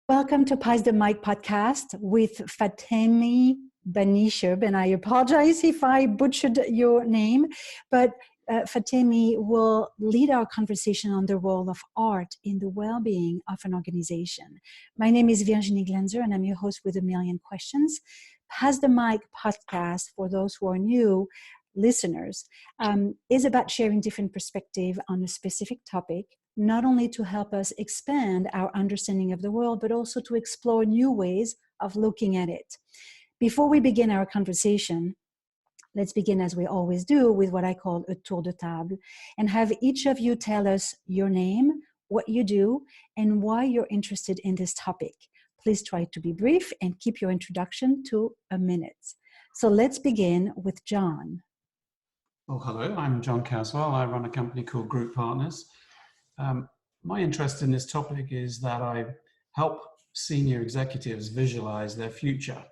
Welcome to Pass the Mic podcast with Fateme Banishoeib, and I apologize if I butchered your name, but Fateme will lead our conversation on the role of art in the well-being of an organization. My name is Virginie Glanzer, and I'm your host with A Million Questions. Pass the Mic podcast, for those who are new listeners, is about sharing different perspectives on a specific topic, not only to help us expand our understanding of the world, but also to explore new ways of looking at it. Before we begin our conversation, let's begin, as we always do, with what I call a tour de table, and have each of you tell us your name, what you do, and why you're interested in this topic. Please try to be brief and keep your introduction to a minute. So let's begin with John. Well, hello, I'm John Caswell. I run a company called Group Partners. My interest in this topic is that I help senior executives visualize their future.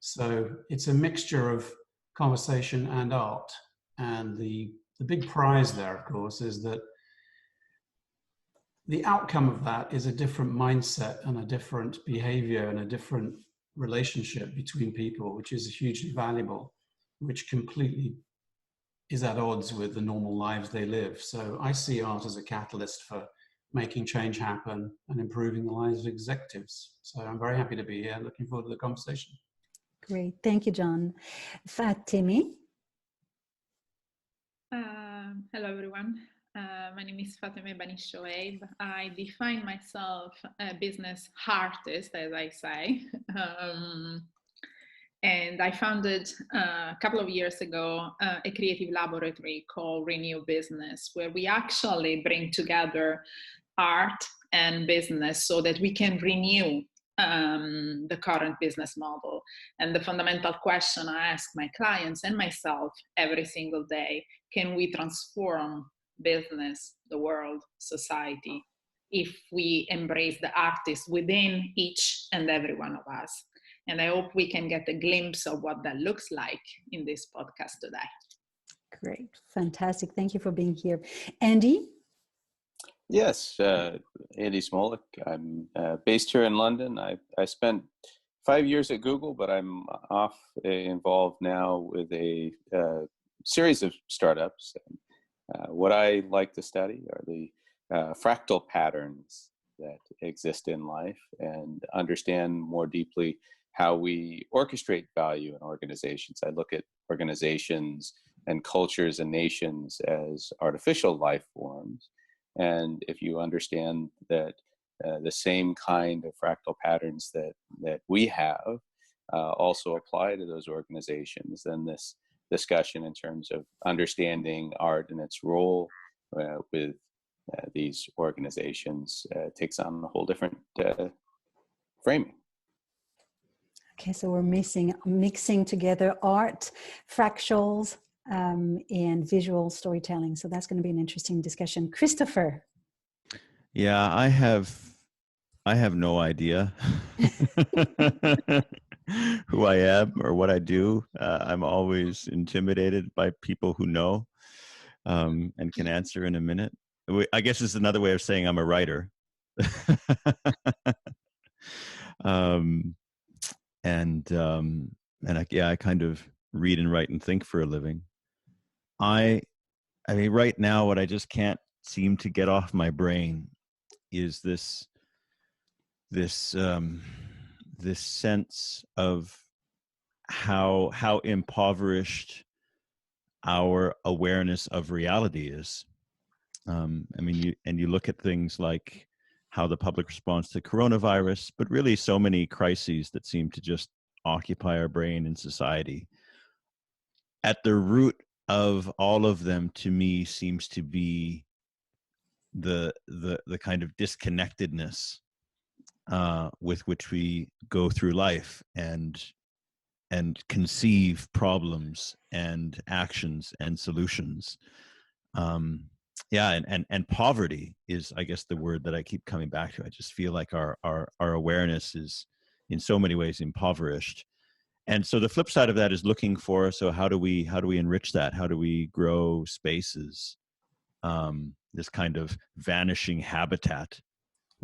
So it's a mixture of conversation and art. And the big prize there, of course, is that the outcome of that is a different mindset and a different behavior and a different relationship between people, which is hugely valuable, which completely is at odds with the normal lives they live. So I see art as a catalyst for making change happen and improving the lives of executives. So I'm very happy to be here. Looking forward to the conversation. Great. Thank you, John. Fateme? Hello, everyone. My name is Fateme Banishoeib. I define myself a business artist, as I say. And I founded a couple of years ago a creative laboratory called Renew Business, where we actually bring together art and business so that we can renew the current business model. And the fundamental question I ask my clients and myself every single day: can we transform business, the world, society, if we embrace the artist within each and every one of us? And I hope we can get a glimpse of what that looks like in this podcast today. Great. Fantastic. Thank you for being here. Andy? Yes, Andy Smolik. I'm based here in London. I spent 5 years at Google, but I'm involved now with a series of startups. What I like to study are the fractal patterns that exist in life and understand more deeply how we orchestrate value in organizations. I look at organizations and cultures and nations as artificial life forms. And if you understand that the same kind of fractal patterns that we have also apply to those organizations, then this discussion in terms of understanding art and its role with these organizations takes on a whole different framing. Okay, so we're mixing together art, fractals, and visual storytelling. So that's going to be an interesting discussion. Christopher. Yeah, I have no idea who I am or what I do. I'm always intimidated by people who know and can answer in a minute. I guess it's another way of saying I'm a writer. I kind of read and write and think for a living. I mean, right now, what I just can't seem to get off my brain is this sense of how impoverished our awareness of reality is. I mean, you look at things like how the public responds to coronavirus, but really so many crises that seem to just occupy our brain and society. At the root of all of them, to me, seems to be the kind of disconnectedness with which we go through life and conceive problems and actions and solutions. And poverty is, I guess, the word that I keep coming back to. I just feel like our awareness is in so many ways impoverished. And so the flip side of that is looking for, so how do we enrich that? How do we grow spaces, this kind of vanishing habitat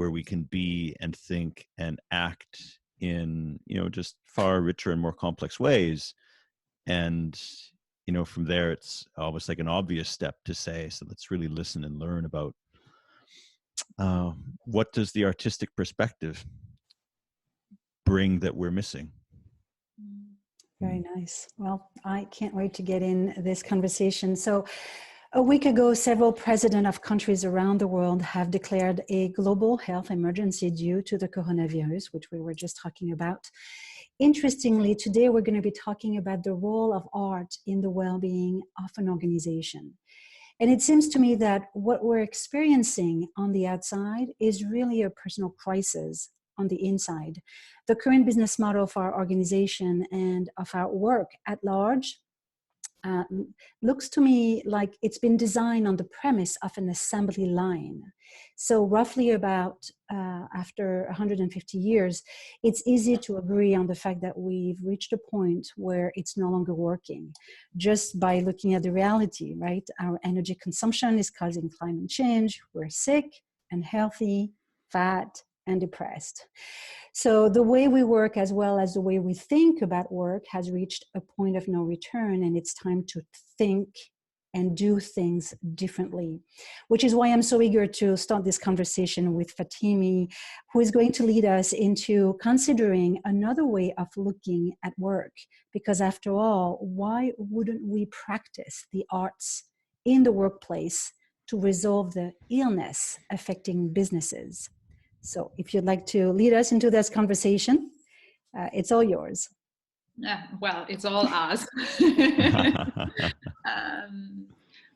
where we can be and think and act in, just far richer and more complex ways. And, from there, it's almost like an obvious step to say, so let's really listen and learn about what does the artistic perspective bring that we're missing. Very nice. Well, I can't wait to get in this conversation. So a week ago, several presidents of countries around the world have declared a global health emergency due to the coronavirus, which we were just talking about. Interestingly, today we're going to be talking about the role of art in the well-being of an organization. And it seems to me that what we're experiencing on the outside is really a personal crisis on the inside. The current business model of our organization and of our work at large looks to me like it's been designed on the premise of an assembly line. So roughly about after 150 years, it's easy to agree on the fact that we've reached a point where it's no longer working. Just by looking at the reality, right? Our energy consumption is causing climate change. We're sick and healthy, fat and depressed. So the way we work as well as the way we think about work has reached a point of no return, and it's time to think and do things differently, which is why I'm so eager to start this conversation with Fateme, who is going to lead us into considering another way of looking at work. Because after all, why wouldn't we practice the arts in the workplace to resolve the illness affecting businesses? So if you'd like to lead us into this conversation, it's all yours. Well, it's all us.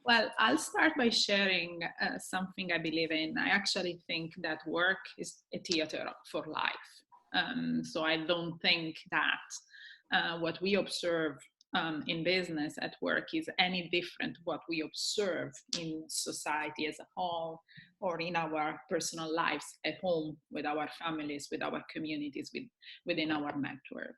Well, I'll start by sharing something I believe in. I actually think that work is a theater for life. So I don't think that what we observe in business at work is any different what we observe in society as a whole, or in our personal lives at home with our families, with our communities, within our network.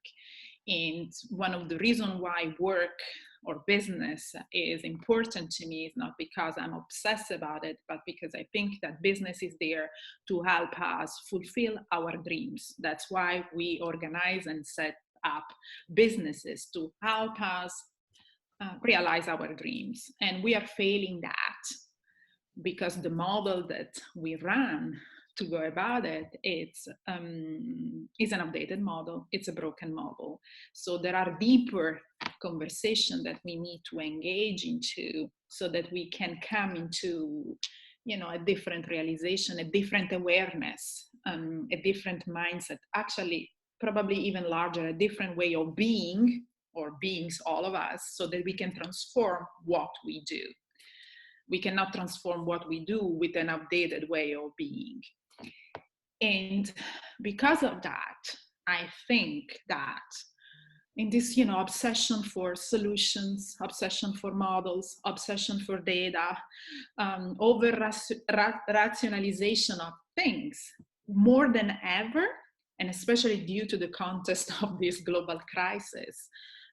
And one of the reasons why work or business is important to me is not because I'm obsessed about it, but because I think that business is there to help us fulfill our dreams. That's why we organize and set up businesses to help us realize our dreams. And we are failing that because the model that we run to go about it, is an outdated model. It's a broken model. So there are deeper conversations that we need to engage into so that we can come into, a different realization, a different awareness, a different mindset, actually probably even larger, a different way of being, or beings, all of us, so that we can transform what we do. We cannot transform what we do with an outdated way of being. And because of that, I think that in this, obsession for solutions, obsession for models, obsession for data, rationalization of things, more than ever, and especially due to the context of this global crisis,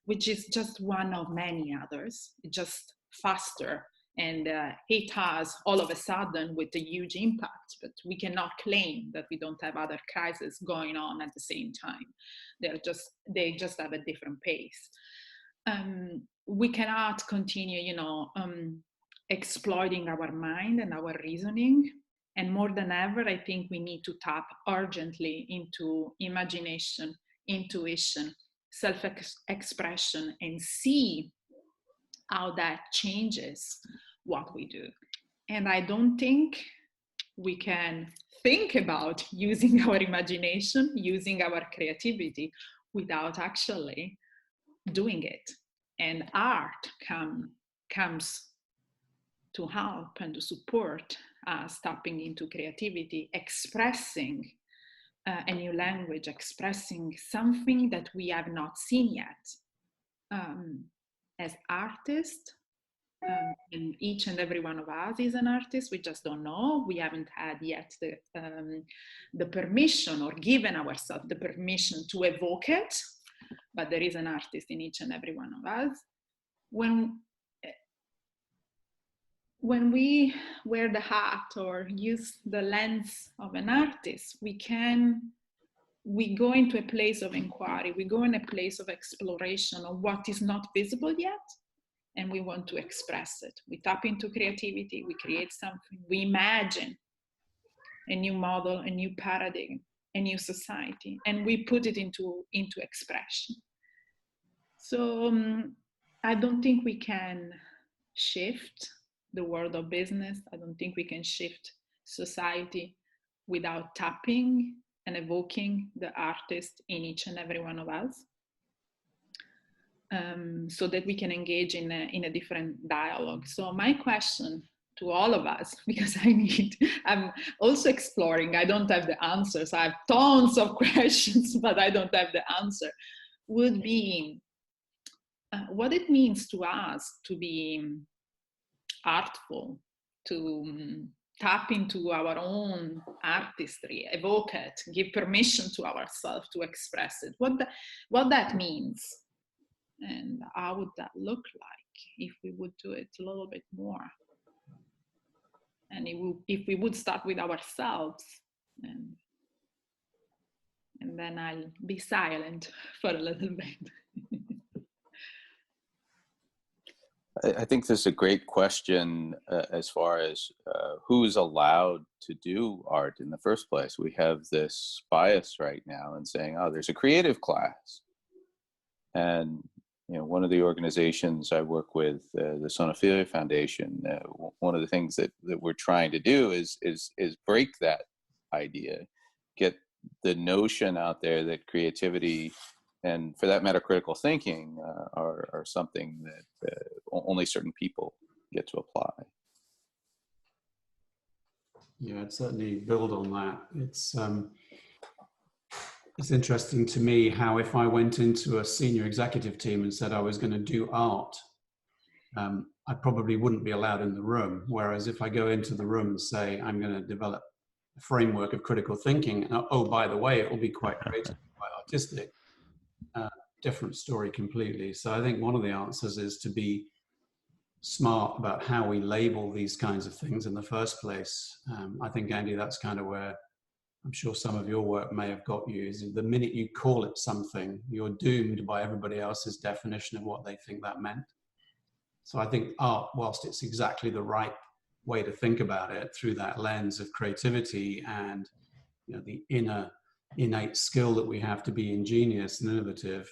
which is just one of many others, just faster and hit us all of a sudden with a huge impact. But we cannot claim that we don't have other crises going on at the same time. They just have a different pace. We cannot continue, exploiting our mind and our reasoning. And more than ever, I think we need to tap urgently into imagination, intuition, self-expression, and see how that changes what we do. And I don't think we can think about using our imagination, using our creativity without actually doing it. And art comes to help and to support us tapping into creativity, expressing a new language, expressing something that we have not seen yet. As artists, and each and every one of us is an artist, we just don't know. We haven't had yet the permission, or given ourselves the permission to evoke it, but there is an artist in each and every one of us. When when we wear the hat or use the lens of an artist, we go into a place of inquiry, we go in a place of exploration of what is not visible yet, and we want to express it. We tap into creativity, we create something, we imagine a new model, a new paradigm, a new society, and we put it into expression. So I don't think we can shift the world of business. I don't think we can shift society without tapping and evoking the artist in each and every one of us, so that we can engage in a different dialogue. So my question to all of us, because I'm also exploring, I don't have the answers, I have tons of questions, but I don't have the answer, would be what it means to us to be artful, to tap into our own artistry, evoke it, give permission to ourselves to express it, what that means, and how would that look like if we would do it a little bit more, and if we would start with ourselves, and then I'll be silent for a little bit. I think this is a great question as far as who's allowed to do art in the first place. We have this bias right now in saying, oh, there's a creative class. And one of the organizations I work with, the Sonophilia Foundation, one of the things that we're trying to do is break that idea, get the notion out there that creativity, and for that matter, critical thinking, are something that only certain people get to apply. Yeah, I'd certainly build on that. It's interesting to me how if I went into a senior executive team and said I was going to do art, I probably wouldn't be allowed in the room. Whereas if I go into the room and say I'm going to develop a framework of critical thinking, and oh, by the way, it will be quite creative, quite artistic, different story completely. So I think one of the answers is to be smart about how we label these kinds of things in the first place. I think, Andy, that's kind of where I'm sure some of your work may have got you, is the minute you call it something, you're doomed by everybody else's definition of what they think that meant. So I think art, whilst it's exactly the right way to think about it through that lens of creativity and the innate skill that we have to be ingenious and innovative,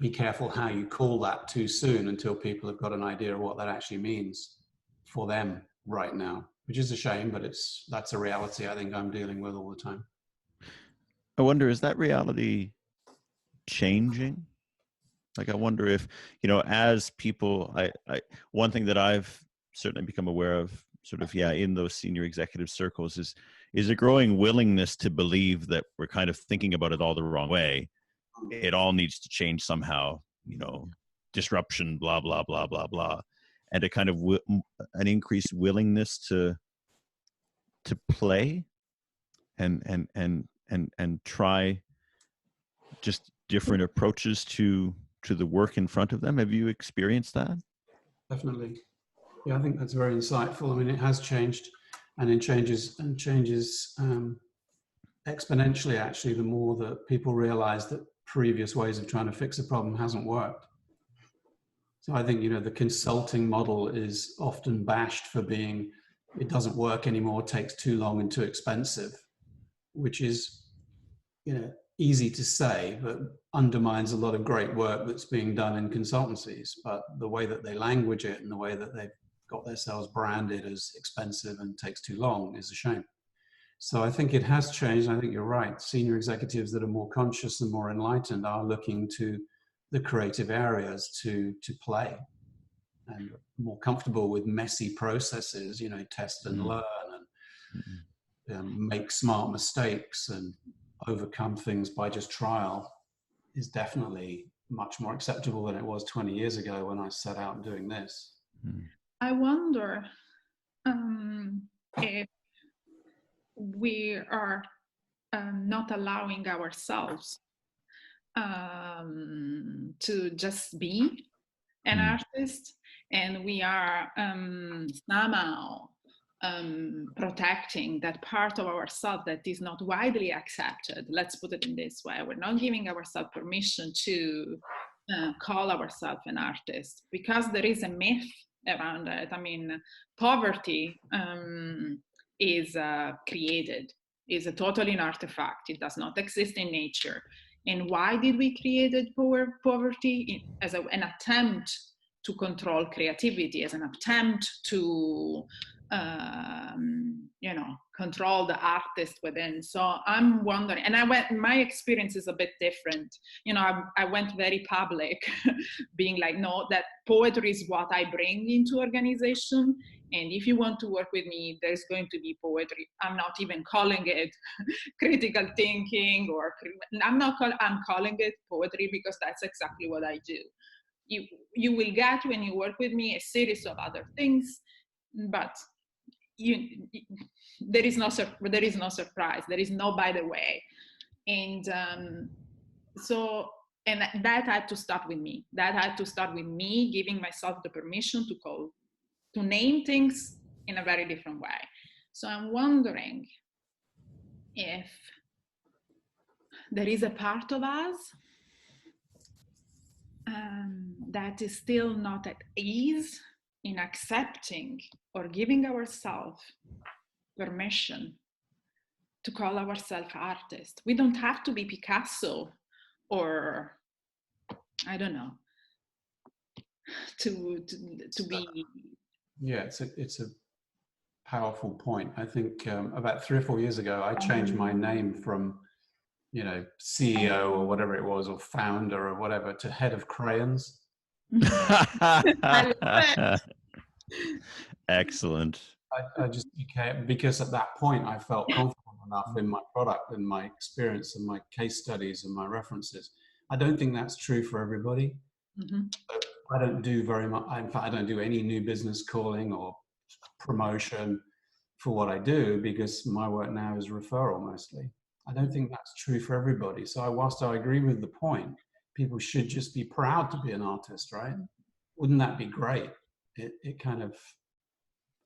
be careful how you call that too soon until people have got an idea of what that actually means for them right now, which is a shame, but that's a reality I think I'm dealing with all the time. I wonder, is that reality changing? Like, I wonder if, as people, one thing that I've certainly become aware of sort of, in those senior executive circles is a growing willingness to believe that we're kind of thinking about it all the wrong way. It all needs to change somehow, disruption, blah, blah, blah, blah, blah. And a kind of an increased willingness to play and try just different approaches to the work in front of them. Have you experienced that? Definitely. Yeah, I think that's very insightful. I mean, it has changed, and it changes exponentially, actually, the more that people realize that previous ways of trying to fix a problem hasn't worked. So I think, the consulting model is often bashed for being, it doesn't work anymore, takes too long and too expensive, which is, easy to say, but undermines a lot of great work that's being done in consultancies. But the way that they language it and the way that they've got themselves branded as expensive and takes too long is a shame. So I think it has changed. I think you're right. Senior executives that are more conscious and more enlightened are looking to the creative areas to play, and more comfortable with messy processes, test and learn and make smart mistakes and overcome things by just trial is definitely much more acceptable than it was 20 years ago when I set out doing this. I wonder if we are not allowing ourselves to just be an artist, and we are somehow protecting that part of ourselves that is not widely accepted. Let's put it in this way. We're not giving ourselves permission to call ourselves an artist, because there is a myth around it. I mean, poverty is created, is a totally an artifact. It does not exist in nature. And why did we create poverty? As an attempt to control creativity, as an attempt to control the artist within. So I'm wondering, and my experience is a bit different. I went very public, being like, no, that poetry is what I bring into organization. And if you want to work with me, there's going to be poetry. I'm not even calling it critical thinking, I'm calling it poetry, because that's exactly what I do. You will get, when you work with me, a series of other things, but there is no surprise, there is no by the way. And and that had to start with me. That had to start with me giving myself the permission to name things in a very different way. So I'm wondering if there is a part of us that is still not at ease in accepting or giving ourselves permission to call ourselves artists. We don't have to be Picasso or, I don't know, to be. Yeah, it's a powerful point. I think about 3 or 4 years ago, I changed my name from, CEO or whatever it was, or founder or whatever, to head of crayons. I love it. Excellent. I just became, because at that point I felt confident enough in my product and my experience and my case studies and my references. I don't think that's true for everybody. Mm-hmm. I don't do very much. In fact, I don't do any new business calling or promotion for what I do, because my work now is referral mostly. I don't think that's true for everybody. So whilst I agree with the point, people should just be proud to be an artist, right? Wouldn't that be great? It kind of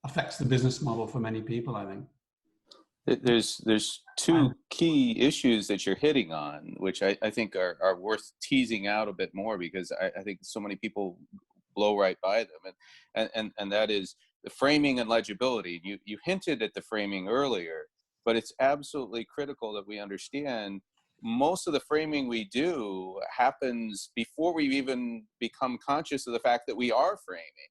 affects the business model for many people, I think. There's two key issues that you're hitting on, which I think are worth teasing out a bit more, because I think so many people blow right by them. And that is the framing and legibility. You hinted at the framing earlier, but it's absolutely critical that we understand most of the framing we do happens before we even become conscious of the fact that we are framing.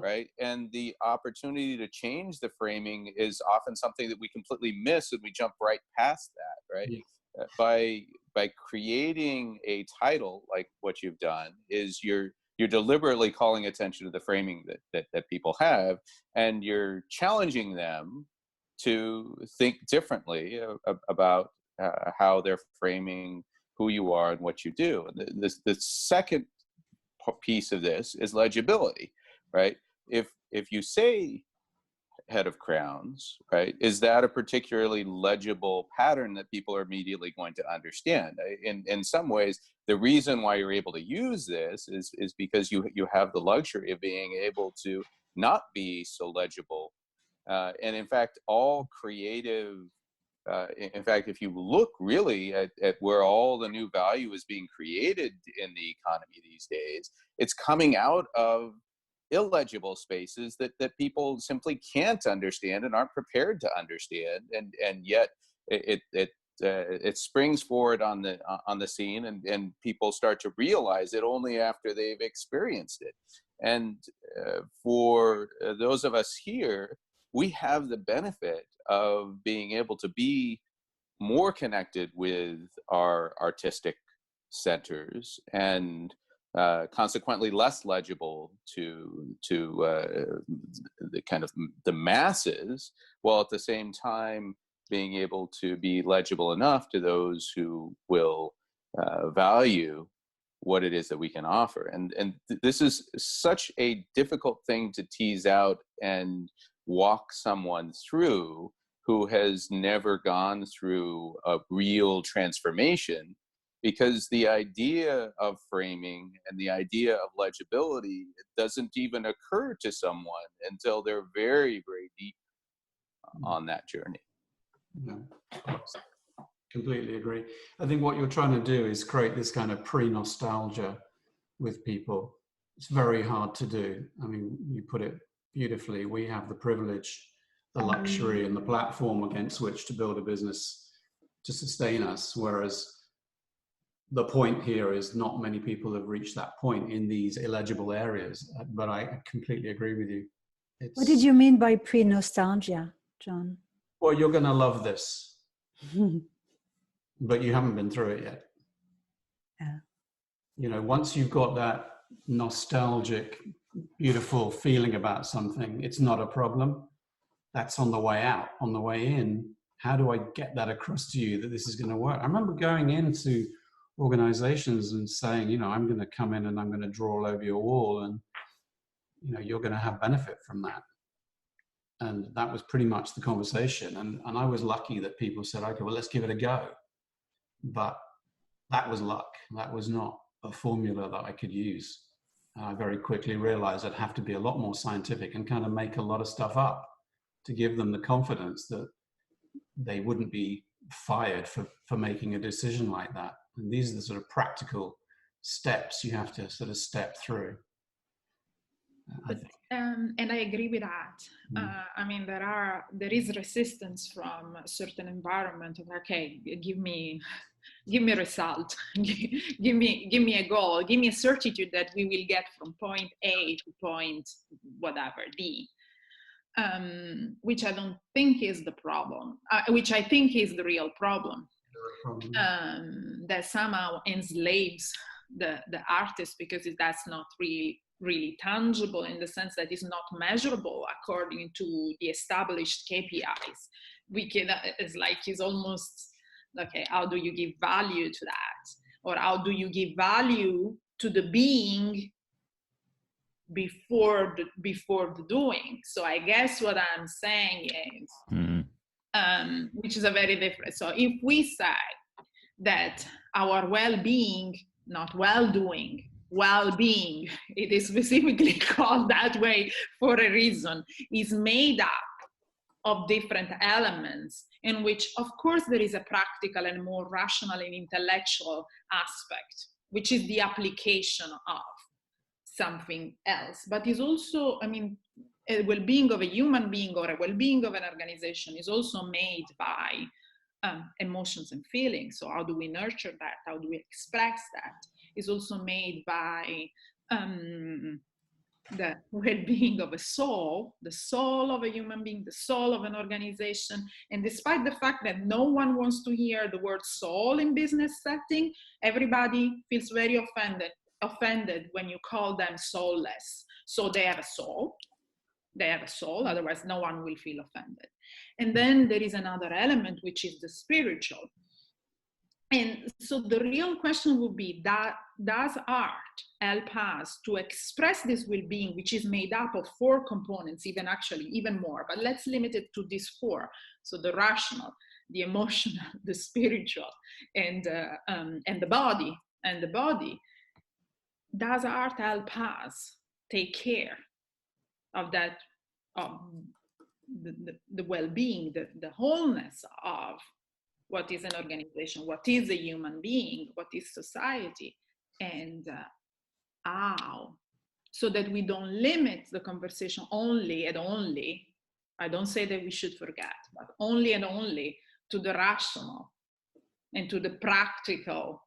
Right. And the opportunity to change the framing is often something that we completely miss, and we jump right past that. Right. Yes. By creating a title like what you've done, is you're deliberately calling attention to the framing that people have, and you're challenging them to think differently about how they're framing who you are and what you do. And the second piece of this is legibility. Right? If you say head of crowns, right, is that a particularly legible pattern that people are immediately going to understand? In some ways, the reason why you're able to use this is because you have the luxury of being able to not be so legible. And in fact, all creative, in fact, if you look really at where all the new value is being created in the economy these days, it's coming out of illegible spaces that people simply can't understand and aren't prepared to understand, and yet it springs forward on the scene, and people start to realize it only after they've experienced it. And for those of us here, we have the benefit of being able to be more connected with our artistic centers, and consequently less legible to the kind of the masses, while at the same time being able to be legible enough to those who will value what it is that we can offer. And this is such a difficult thing to tease out and walk someone through who has never gone through a real transformation because the idea of framing and the idea of legibility, it doesn't even occur to someone until they're very, very deep on that journey. Yeah. Completely agree. I think what you're trying to do is create this kind of pre-nostalgia with people. It's very hard to do. I mean, you put it beautifully. We have the privilege, the luxury, and the platform against which to build a business to sustain us, whereas the point here is not many people have reached that point in these illegible areas. But I completely agree with you. What did you mean by pre-nostalgia, John? Well, you're going to love this, but you haven't been through it yet. Yeah. You know, once you've got that nostalgic, beautiful feeling about something, it's not a problem. That's on the way out. On the way in, how do I get that across to you that this is going to work? I remember going into organizations and saying, you know, I'm going to come in and I'm going to draw all over your wall, and, you know, you're going to have benefit from that. And that was pretty much the conversation. And I was lucky that people said, okay, well, let's give it a go. But that was luck. That was not a formula that I could use. And I very quickly realized I'd have to be a lot more scientific and kind of make a lot of stuff up to give them the confidence that they wouldn't be fired for making a decision like that. And these are the sort of practical steps you have to sort of step through. And I agree with that. I mean, there is resistance from a certain environment of, okay, give me a result, give me a goal, give me a certitude that we will get from point A to point whatever D. Which I don't think is the problem, which I think is the real problem, that somehow enslaves the artist, because that's not really tangible, in the sense that it's not measurable according to the established KPIs. It's almost, okay, how do you give value to that? Or how do you give value to the being before the doing? So I guess what I'm saying is, which is a very different. So if we say that our well-being, not well-doing, well-being, it is specifically called that way for a reason, is made up of different elements, in which, of course, there is a practical and more rational and intellectual aspect, which is the application of something else, but is also, I mean, a well-being of a human being or a well-being of an organization is also made by emotions and feelings. So how do we nurture that? How do we express that? Is also made by the well-being of a soul, the soul of a human being, the soul of an organization. And despite the fact that no one wants to hear the word soul in business setting, everybody feels very offended when you call them soulless. So they have a soul, otherwise no one will feel offended. And then there is another element, which is the spiritual. And so the real question would be, does art help us to express this well-being, which is made up of 4 components, even more, but let's limit it to these 4. So the rational, the emotional, the spiritual, and the body. Does art help us take care of that, of the well-being, the wholeness of what is an organization, what is a human being, what is society, and how, so that we don't limit the conversation only, I don't say that we should forget, but only to the rational and to the practical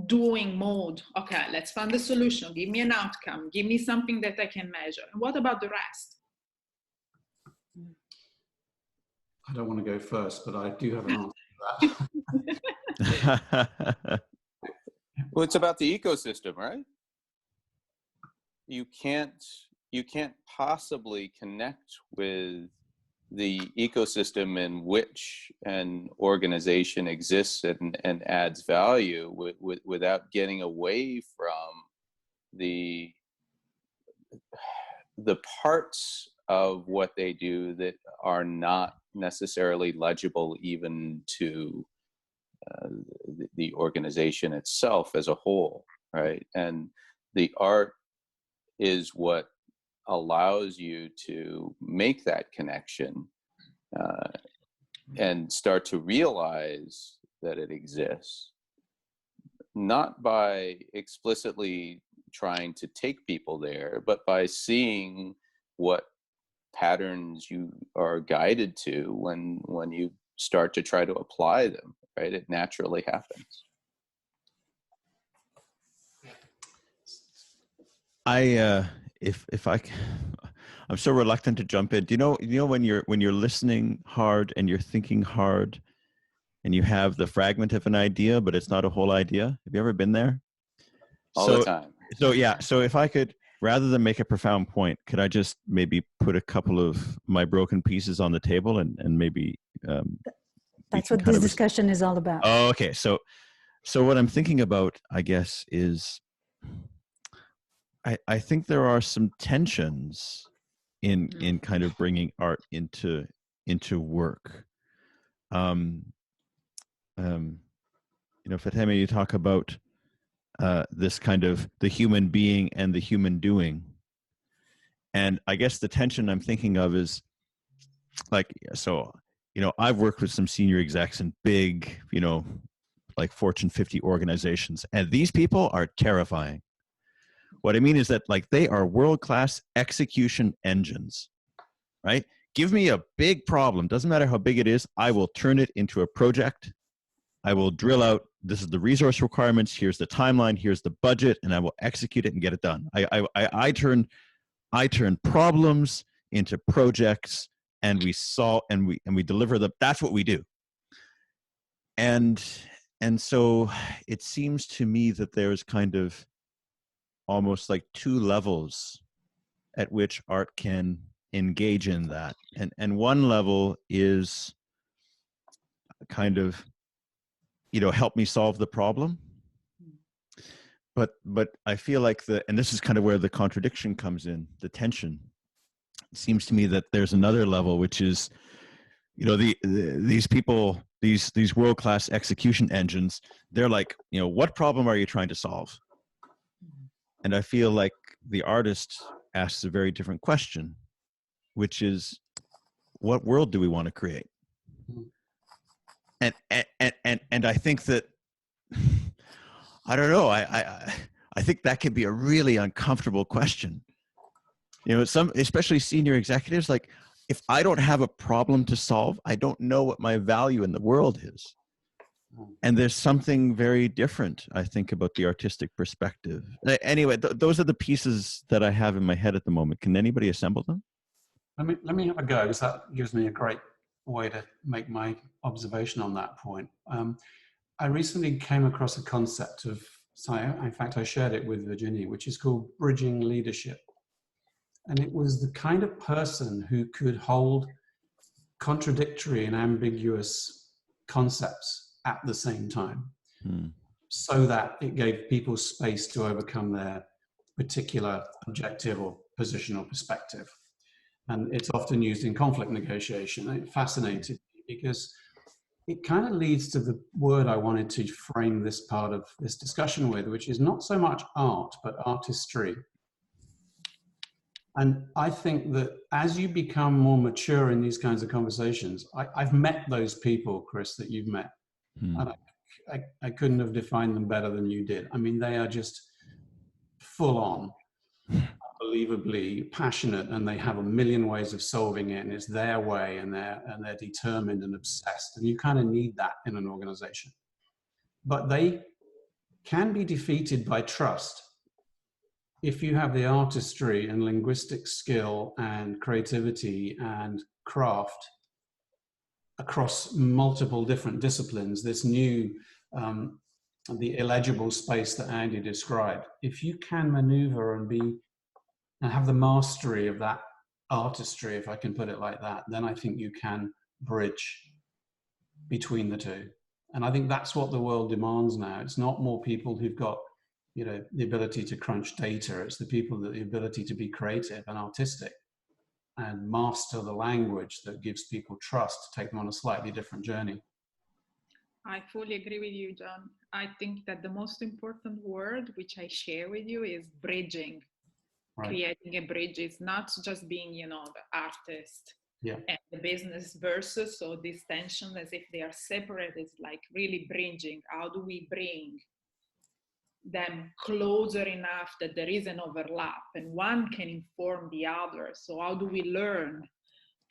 doing mode. Okay, let's find a solution, give me an outcome, give me something that I can measure. And what about the rest? I don't want to go first, but I do have an answer to that. Well, it's about the ecosystem, right? You can't possibly connect with the ecosystem in which an organization exists and adds value without getting away from the parts of what they do that are not necessarily legible even to the organization itself as a whole, right? And the art is what allows you to make that connection and start to realize that it exists, not by explicitly trying to take people there, but by seeing what patterns you are guided to when you start to try to apply them, right? It naturally happens. I'm so reluctant to jump in. Do you know when you're listening hard and you're thinking hard and you have the fragment of an idea, but it's not a whole idea? Have you ever been there? All the time. So yeah. So if I could, rather than make a profound point, could I just maybe put a couple of my broken pieces on the table and maybe that's what this discussion is all about. Oh, okay. So what I'm thinking about, I guess, is I think there are some tensions in kind of bringing art into work. Fateme, you talk about this kind of the human being and the human doing. And I guess the tension I'm thinking of is like, so, I've worked with some senior execs in big, like Fortune 50 organizations, and these people are terrifying. What I mean is that like they are world-class execution engines, right? Give me a big problem. Doesn't matter how big it is. I will turn it into a project. I will drill out, this is the resource requirements. Here's the timeline. Here's the budget, and I will execute it and get it done. I turn problems into projects, and we solve and we deliver them. That's what we do. And so it seems to me that there's kind of almost like two levels at which art can engage in that. And one level is kind of, help me solve the problem. But I feel like and this is kind of where the contradiction comes in, the tension. It seems to me that there's another level, which is, these people, these world-class execution engines, they're like, what problem are you trying to solve? And I feel like the artist asks a very different question, which is, what world do we want to create? And I think that, I don't know, I think that can be a really uncomfortable question. Especially senior executives, like, if I don't have a problem to solve, I don't know what my value in the world is. And there's something very different, I think, about the artistic perspective. Anyway, those are the pieces that I have in my head at the moment. Can anybody assemble them? Let me have a go, because that gives me a great way to make my observation on that point. I recently came across a concept in fact, I shared it with Virginia, which is called bridging leadership. And it was the kind of person who could hold contradictory and ambiguous concepts at the same time, so that it gave people space to overcome their particular objective or position or perspective. And it's often used in conflict negotiation. It fascinated me because it kind of leads to the word I wanted to frame this part of this discussion with, which is not so much art, but artistry. And I think that as you become more mature in these kinds of conversations, I've met those people, Chris, that you've met. And I couldn't have defined them better than you did. I mean, they are just full on, unbelievably passionate, and they have a million ways of solving it, and it's their way, and they're determined and obsessed. And you kind of need that in an organization. But they can be defeated by trust. If you have the artistry and linguistic skill and creativity and craft across multiple different disciplines, this new, the illegible space that Andy described, if you can maneuver and have the mastery of that artistry, if I can put it like that, then I think you can bridge between the two. And I think that's what the world demands now. It's not more people who've got, the ability to crunch data. It's the people that the ability to be creative and artistic and master the language that gives people trust to take them on a slightly different journey. I fully agree with you, John. I think that the most important word which I share with you is bridging. Right. Creating a bridge is not just being, the artist Yeah. and the business versus, so this tension as if they are separate is like really bridging. How do we bring them closer enough that there is an overlap and one can inform the other? So how do we learn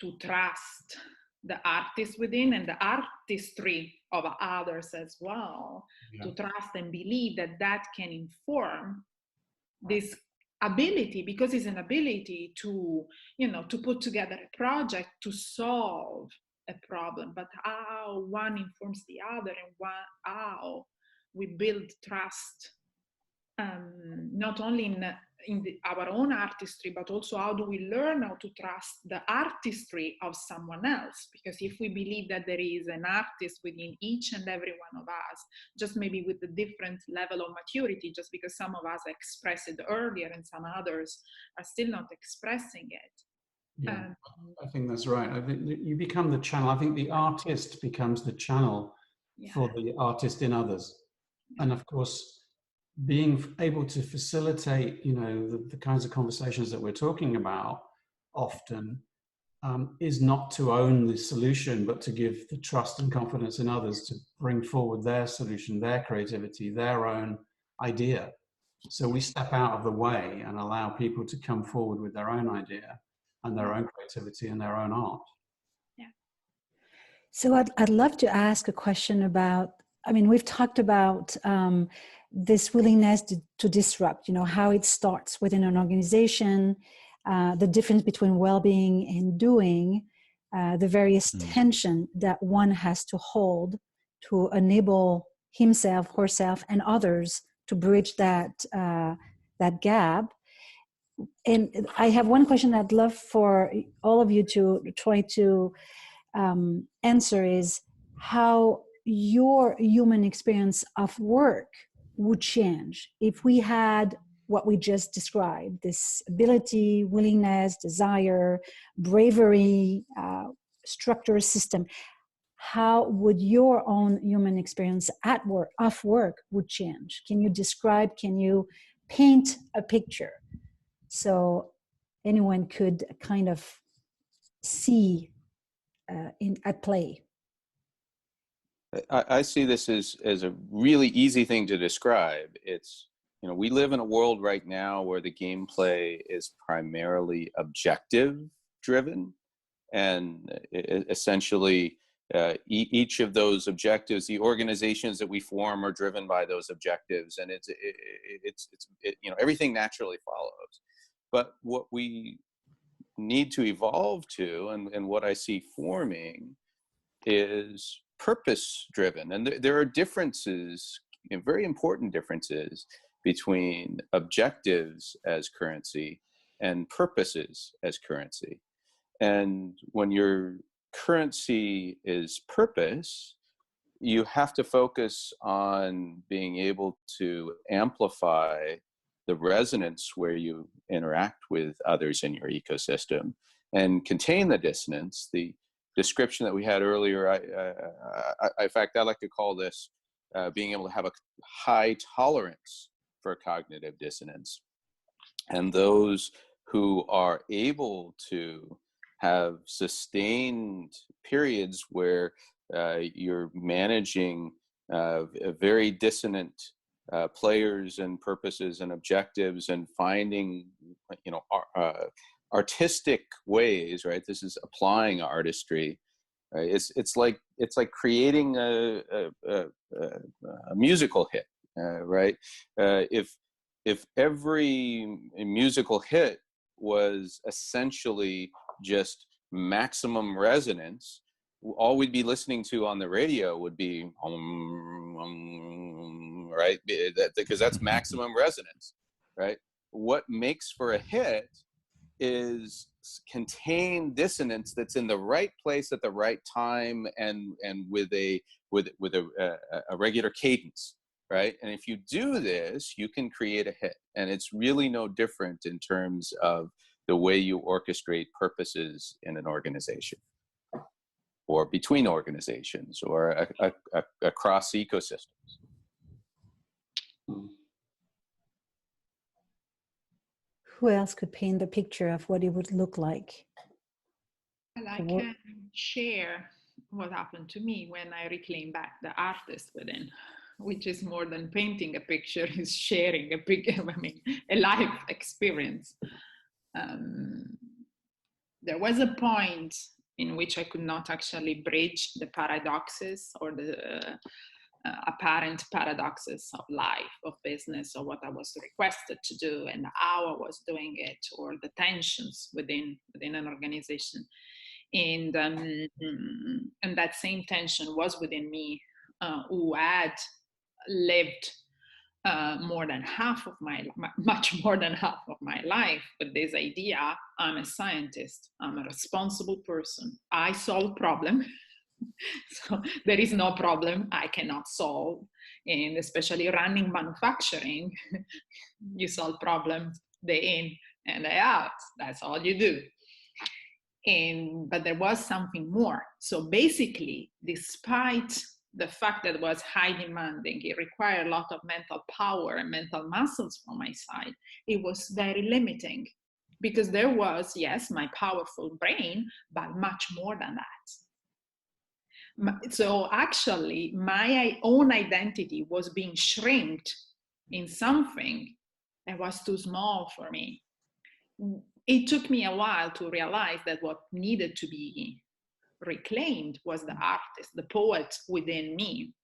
to trust the artist within and the artistry of others as well, to trust and believe that that can inform this ability, because it's an ability to, to put together a project to solve a problem, but how one informs the other and how we build trust, not only in our own artistry, but also how do we learn how to trust the artistry of someone else? Because if we believe that there is an artist within each and every one of us, just maybe with a different level of maturity, just because some of us express it earlier and some others are still not expressing it. Yeah, I think that's right. I think you become the channel. I think the artist becomes the channel for the artist in others. And of course, being able to facilitate, the kinds of conversations that we're talking about often is not to own the solution, but to give the trust and confidence in others to bring forward their solution, their creativity, their own idea. So we step out of the way and allow people to come forward with their own idea and their own creativity and their own art. Yeah. So I'd love to ask a question about, we've talked about this willingness to disrupt, how it starts within an organization, the difference between well-being and doing, the various tension that one has to hold to enable himself, herself, and others to bridge that gap. And I have one question I'd love for all of you to try to answer is how your human experience of work would change if we had what we just described, this ability, willingness, desire, bravery, structure, system. How would your own human experience at work, of work, would change? Can you describe, can you paint a picture so anyone could kind of see at play? I see this as a really easy thing to describe. It's, we live in a world right now where the gameplay is primarily objective driven, and essentially each of those objectives, the organizations that we form are driven by those objectives, and it's everything naturally follows. But what we need to evolve to, and what I see forming, is purpose driven. And there are differences, very important differences, between objectives as currency and purposes as currency. And when your currency is purpose, you have to focus on being able to amplify the resonance where you interact with others in your ecosystem and contain the dissonance. The description that we had earlier, in fact, I like to call this being able to have a high tolerance for cognitive dissonance. And those who are able to have sustained periods where you're managing very dissonant players and purposes and objectives, and finding, artistic ways, right? This is applying artistry. Right? It's like creating a musical hit, right? If every musical hit was essentially just maximum resonance, all we'd be listening to on the radio would be right? Because that's maximum resonance, right? What makes for a hit is contained dissonance that's in the right place at the right time, and with a regular cadence, right? And if you do this, you can create a hit. And it's really no different in terms of the way you orchestrate purposes in an organization. or between organizations, or across ecosystems. Who else could paint the picture of what it would look like? Well, I can share what happened to me when I reclaimed back the artist within, which is more than painting a picture, is sharing a life experience. There was a point in which I could not actually bridge the paradoxes or the apparent paradoxes of life, of business, or what I was requested to do and how I was doing it, or the tensions within an organization. And that same tension was within me, who had lived more than half of much more than half of my life with this idea: I'm a scientist, I'm a responsible person, I solve problem. So there is no problem I cannot solve. And especially running manufacturing, you solve problems day in and day out. That's all you do. But there was something more. So basically, despite the fact that it was high demanding, it required a lot of mental power and mental muscles from my side, it was very limiting, because there was, yes, my powerful brain, but much more than that. So actually, my own identity was being shrinked in something that was too small for me. It took me a while to realize that what needed to be reclaimed was the artist, the poet within me.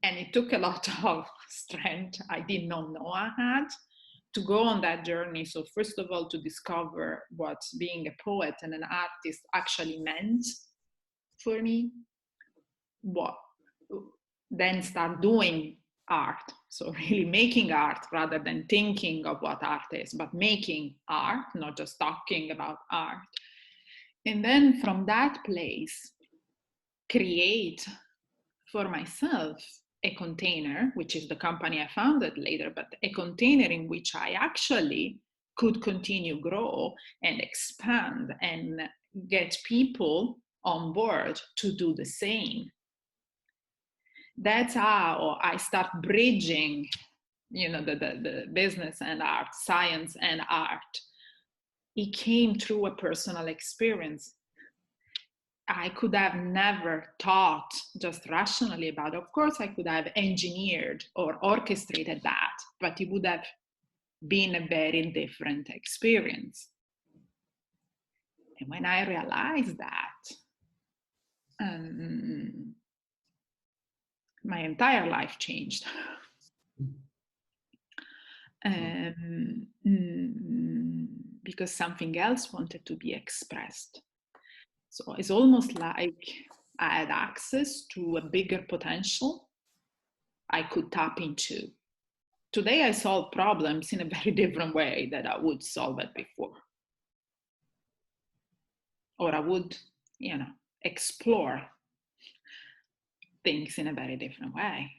And it took a lot of strength I did not know I had to go on that journey. So first of all, to discover what being a poet and an artist actually meant for me, then start doing art. So really making art rather than thinking of what art is, but making art, not just talking about art. And then from that place, create for myself a container, which is the company I founded later, but a container in which I actually could continue grow and expand and get people on board to do the same. That's how I start bridging, the business and art, science and art. It came through a personal experience. I could have never thought just rationally about it. Of course, I could have engineered or orchestrated that, but it would have been a very different experience. And when I realized that, my entire life changed. Because something else wanted to be expressed. So it's almost like I had access to a bigger potential I could tap into. Today I solve problems in a very different way than I would solve it before. Or I would, explore things in a very different way.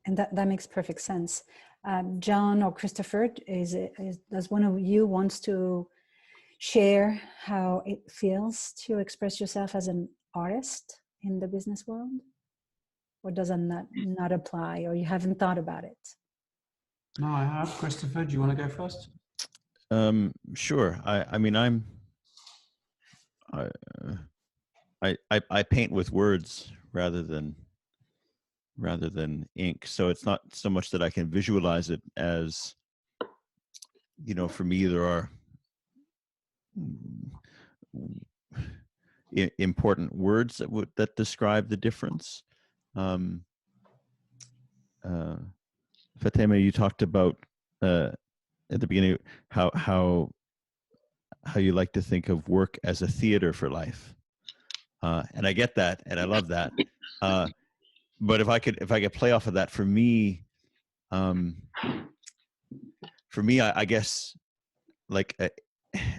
And that makes perfect sense. John or Christopher, does one of you wants to share how it feels to express yourself as an artist in the business world? Or does it not apply, or you haven't thought about it? No, I have. Christopher, do you want to go first? Sure. I paint with words rather than ink. So it's not so much that I can visualize it as, for me, there are important words that describe the difference. Fateme, you talked about at the beginning how you like to think of work as a theater for life, and I get that, and I love that. But if I could play off of that, for me, I guess like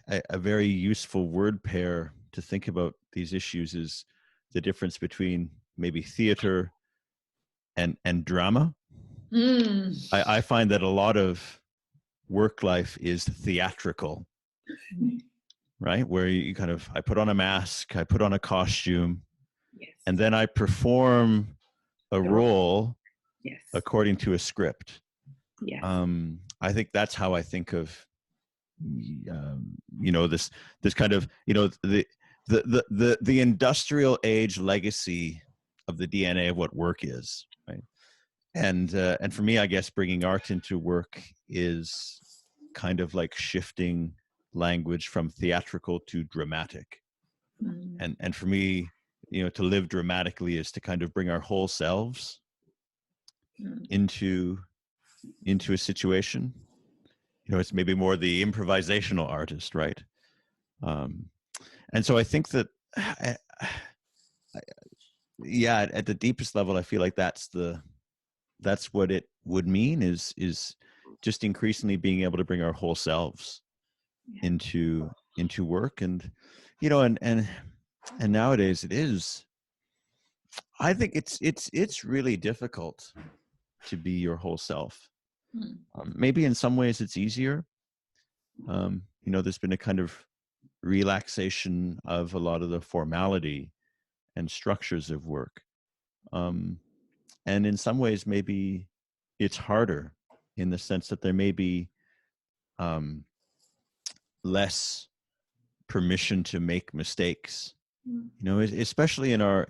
a very useful word pair to think about these issues is the difference between maybe theater and drama. I find that a lot of work life is theatrical. right? Where you kind of, I put on a mask, I put on a costume, Yes. and then I perform a role Yes. according to a script. Yes. I think that's how I think of, this kind of, the industrial age legacy of the DNA of what work is, right? And for me, I guess bringing art into work is kind of like shifting language from theatrical to dramatic. And for me, to live dramatically is to kind of bring our whole selves into a situation. It's maybe more the improvisational artist, right? And so I think that, at the deepest level, I feel like that's what it would mean is just increasingly being able to bring our whole selves into work. And and nowadays it is, I think it's really difficult to be your whole self. Maybe in some ways it's easier. There's been a kind of relaxation of a lot of the formality and structures of work. And in some ways, maybe it's harder in the sense that there may be less permission to make mistakes, especially in our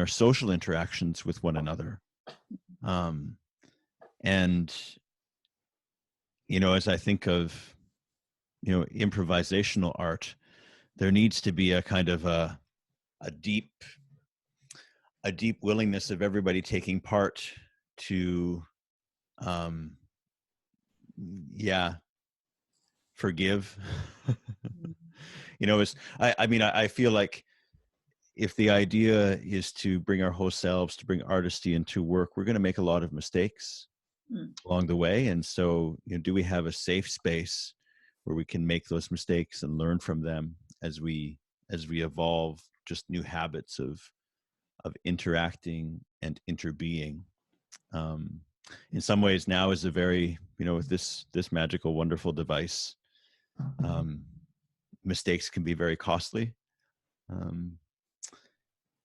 social interactions with one another. And, as I think of, improvisational art, there needs to be a kind of a deep willingness of everybody taking part to, forgive. I feel like if the idea is to bring our whole selves, to bring artistry into work, we're going to make a lot of mistakes along the way. And so, do we have a safe space where we can make those mistakes and learn from them as we evolve just new habits of interacting and interbeing? In some ways now is a very, with this magical, wonderful device, mistakes can be very costly.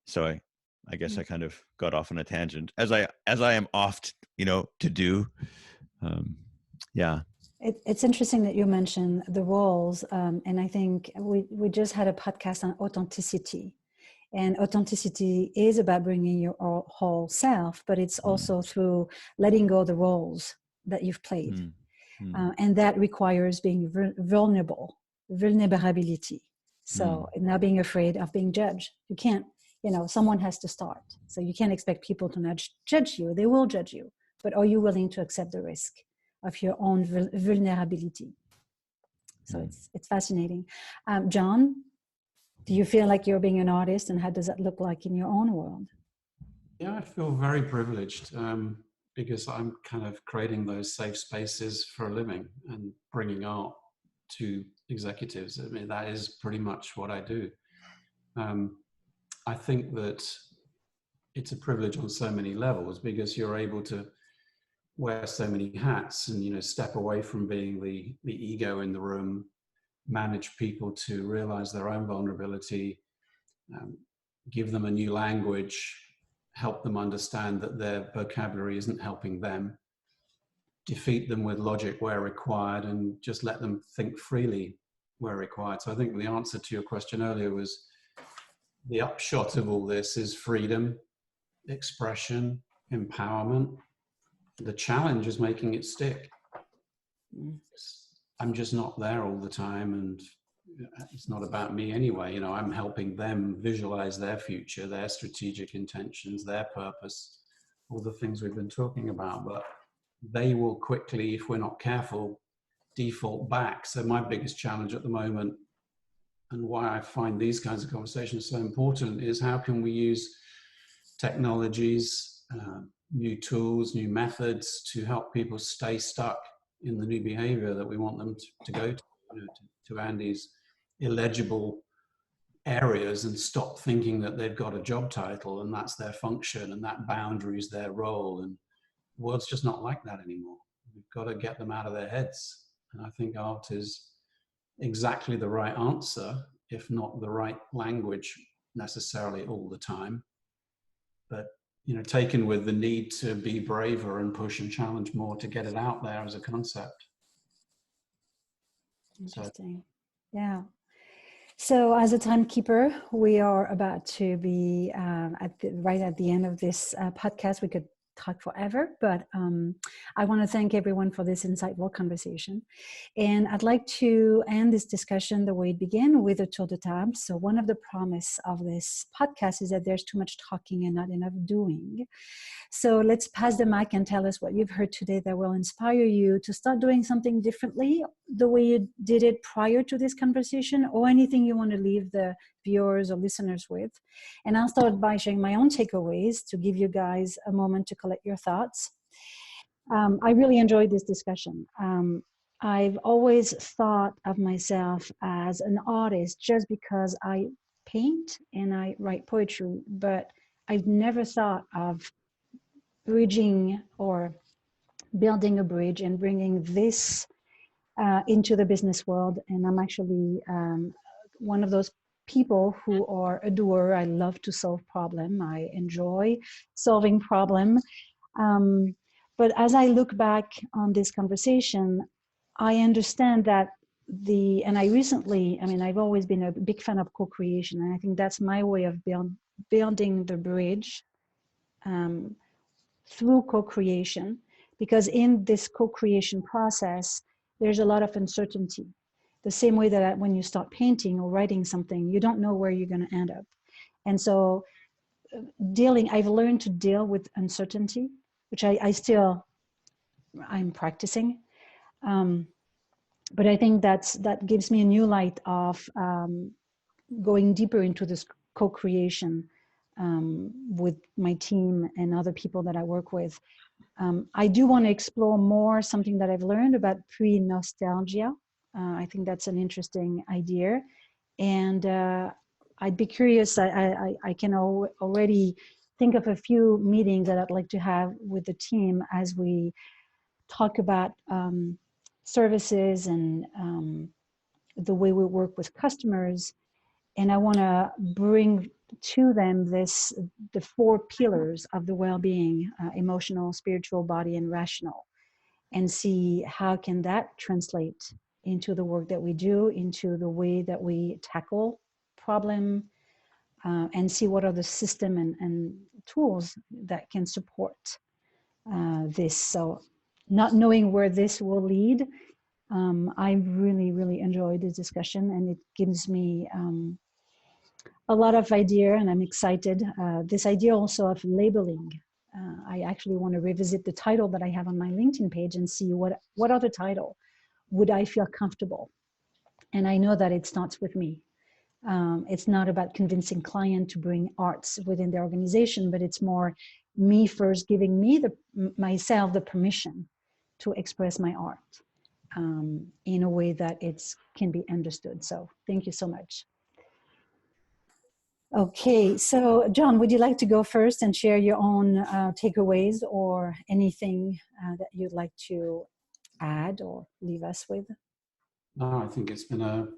So I guess I kind of got off on a tangent, as I am oft, to do. It's interesting that you mentioned the roles, and I think we just had a podcast on authenticity. And authenticity is about bringing your whole self, but it's also through letting go of the roles that you've played. And that requires being vulnerability. So not being afraid of being judged. You can't, someone has to start. So you can't expect people to not judge you. They will judge you. But are you willing to accept the risk of your own vulnerability? So it's fascinating. John, do you feel like you're being an artist, and how does that look like in your own world? Yeah, I feel very privileged because I'm kind of creating those safe spaces for a living and bringing art to executives. I mean, that is pretty much what I do. I think that it's a privilege on so many levels because you're able to wear so many hats and, step away from being the ego in the room, manage people to realize their own vulnerability, give them a new language, help them understand that their vocabulary isn't helping them, defeat them with logic where required, and just let them think freely where required. So I think the answer to your question earlier was the upshot of all this is freedom, expression, empowerment. The challenge is making it stick. I'm just not there all the time, and it's not about me anyway. I'm helping them visualize their future, their strategic intentions, their purpose, all the things we've been talking about. But they will quickly, if we're not careful, default back. So my biggest challenge at the moment, and why I find these kinds of conversations so important, is how can we use technologies, new tools, new methods to help people stay stuck in the new behavior that we want them to go to Andy's illegible areas, and stop thinking that they've got a job title and that's their function and that boundary is their role. And the world's just not like that anymore. We've got to get them out of their heads. And I think art is exactly the right answer, if not the right language necessarily all the time, but taken with the need to be braver and push and challenge more to get it out there as a concept. Interesting. Yeah. So as a timekeeper, we are about to be right at the end of this podcast. We could talk forever, but I want to thank everyone for this insightful conversation. And I'd like to end this discussion the way it began, with a tour de table. So one of the promise of this podcast is that there's too much talking and not enough doing. So let's pass the mic and tell us what you've heard today that will inspire you to start doing something differently, the way you did it prior to this conversation, or anything you want to leave the viewers or listeners with. And I'll start by sharing my own takeaways to give you guys a moment to collect your thoughts. I really enjoyed this discussion. I've always thought of myself as an artist just because I paint and I write poetry, but I've never thought of bridging or building a bridge and bringing this into the business world. And I'm actually one of those people who are a doer. I love to solve problem. I enjoy solving problem. But as I look back on this conversation, I understand that I've always been a big fan of co-creation. And I think that's my way of building the bridge through co-creation, because in this co-creation process, there's a lot of uncertainty. The same way that when you start painting or writing something, you don't know where you're going to end up. And so I've learned to deal with uncertainty, which I'm practicing. But I think that gives me a new light of going deeper into this co-creation with my team and other people that I work with. I do want to explore more something that I've learned about pre-nostalgia. I think that's an interesting idea. And I'd be curious, I can already think of a few meetings that I'd like to have with the team as we talk about services and the way we work with customers. And I want to bring to them the 4 pillars of the well-being, emotional, spiritual, body, and rational, and see how can that translate into the work that we do, into the way that we tackle problem, and see what are the system and tools that can support this. So not knowing where this will lead, I really, really enjoyed this discussion, and it gives me a lot of idea, and I'm excited. This idea also of labeling. I actually want to revisit the title that I have on my LinkedIn page and see what other title would I feel comfortable. And I know that it starts with me. It's not about convincing client to bring arts within the organization, but it's more me first giving myself the permission to express my art in a way that it can be understood. So thank you so much. Okay, so John, would you like to go first and share your own takeaways or anything that you'd like to add or leave us with? No, I think it's been a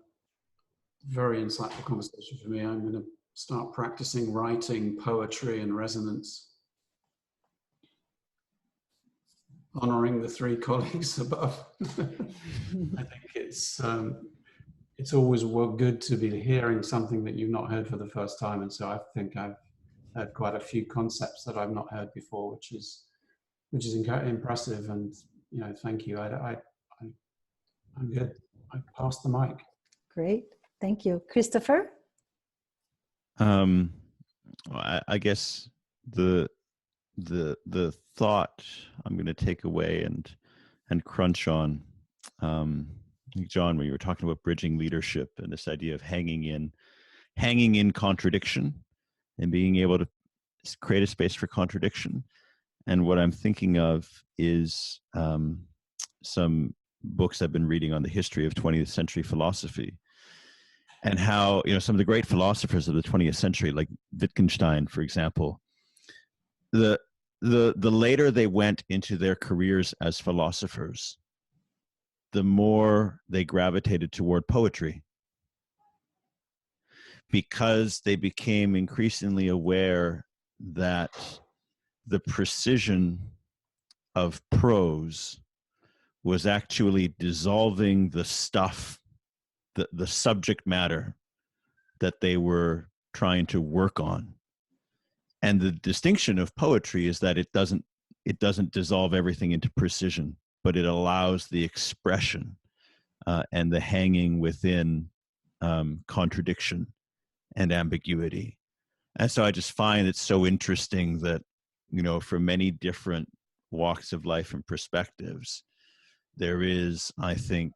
very insightful conversation for me. I'm going to start practicing writing poetry and resonance, honoring the 3 colleagues above. I think it's always good to be hearing something that you've not heard for the first time. And so I think I've heard quite a few concepts that I've not heard before, which is impressive. And, thank you. I'm good. I pass the mic. Great. Thank you. Christopher? I guess the thought I'm going to take away and crunch on, John, when you were talking about bridging leadership and this idea of hanging in contradiction and being able to create a space for contradiction. And what I'm thinking of is some books I've been reading on the history of 20th century philosophy, and how, some of the great philosophers of the 20th century, like Wittgenstein, for example, the later they went into their careers as philosophers, the more they gravitated toward poetry, because they became increasingly aware that the precision of prose was actually dissolving the stuff, the subject matter that they were trying to work on. And the distinction of poetry is that it doesn't dissolve everything into precision, but it allows the expression and the hanging within contradiction and ambiguity. And so I just find it so interesting that, you know, from many different walks of life and perspectives, there is, I think,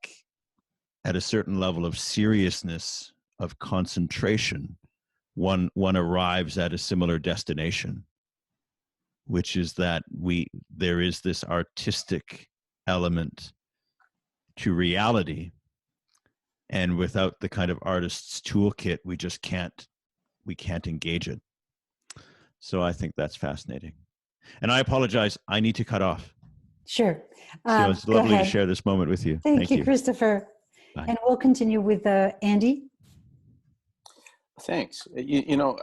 at a certain level of seriousness, of concentration, one arrives at a similar destination, which is that there is this artistic element to reality, and without the kind of artist's toolkit, we can't engage it. So I think that's fascinating. And I apologize, I need to cut off. Sure. So it's lovely to share this moment with you. Thank you, Christopher. Bye. And we'll continue with Andy. Thanks. You know,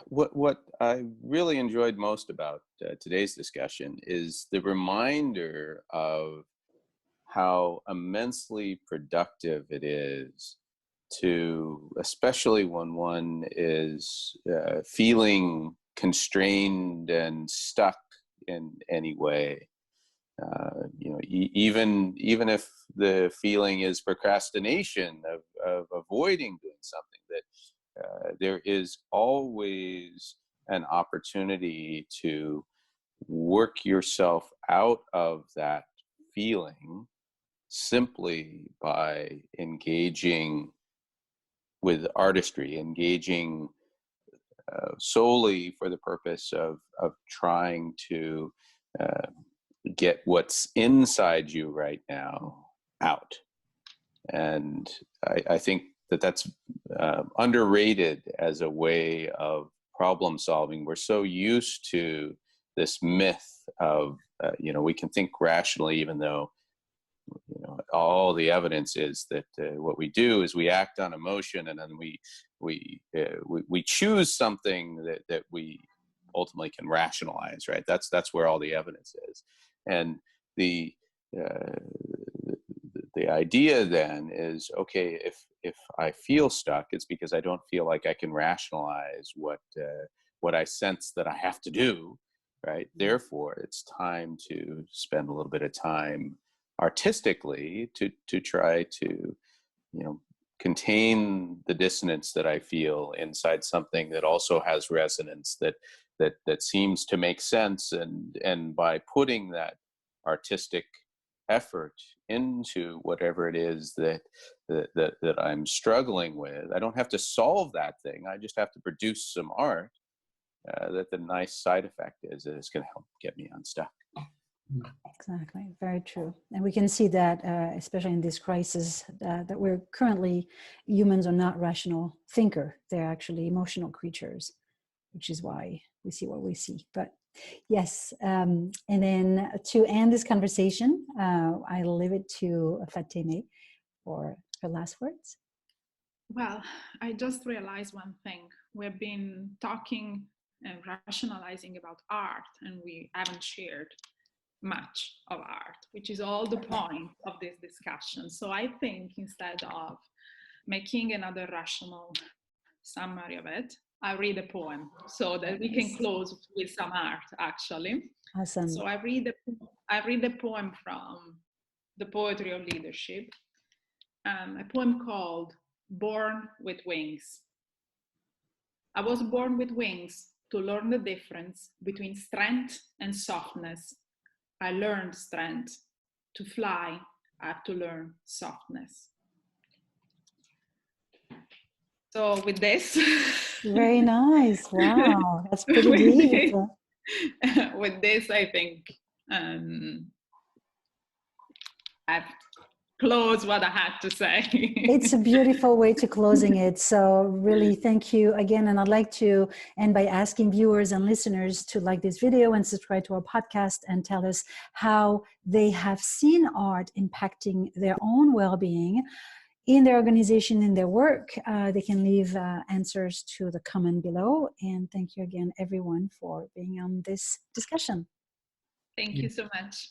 what I really enjoyed most about today's discussion is the reminder of how immensely productive it is to, especially when one is feeling constrained and stuck in any way. You know, even if the feeling is procrastination of avoiding doing something, that there is always an opportunity to work yourself out of that feeling simply by engaging with artistry, engaging solely for the purpose of trying to get what's inside you right now out. And I think that's underrated as a way of problem solving. We're so used to this myth of, you know, we can think rationally, even though, you know, all the evidence is that what we do is we act on emotion, and then we choose something that we ultimately can rationalize, right? That's where all the evidence is. And the idea then is, okay, if I feel stuck, it's because I don't feel like I can rationalize what I sense that I have to do, right? Therefore, it's time to spend a little bit of time artistically to try to, you know, contain the dissonance that I feel inside something that also has resonance, that seems to make sense, and by putting that artistic effort into whatever it is that I'm struggling with, I don't have to solve that thing. I just have to produce some art that the nice side effect is that it's going to help get me unstuck. Exactly, very true. And we can see that, especially in this crisis, that we're currently, humans are not rational thinker. They're actually emotional creatures, which is why we see what we see. But yes, and then to end this conversation, I'll leave it to Fateme for her last words. Well, I just realized one thing. We've been talking and rationalizing about art, and we haven't shared much of art, which is all the point of this discussion. So I think instead of making another rational summary of it, I read a poem so that we can close with some art, actually. Awesome. So I read a poem from The Poetry of Leadership, a poem called Born with Wings. I was born with wings to learn the difference between strength and softness. I learned strength. To fly, I have to learn softness. So with this. Very nice. Wow, that's pretty deep. With this, I think I've close what I had to say. It's a beautiful way to closing it. So really, thank you again. And I'd like to end by asking viewers and listeners to like this video and subscribe to our podcast and tell us how they have seen art impacting their own well-being in their organization, in their work. They can leave answers to the comment below. And thank you again, everyone, for being on this discussion. Thank you so much.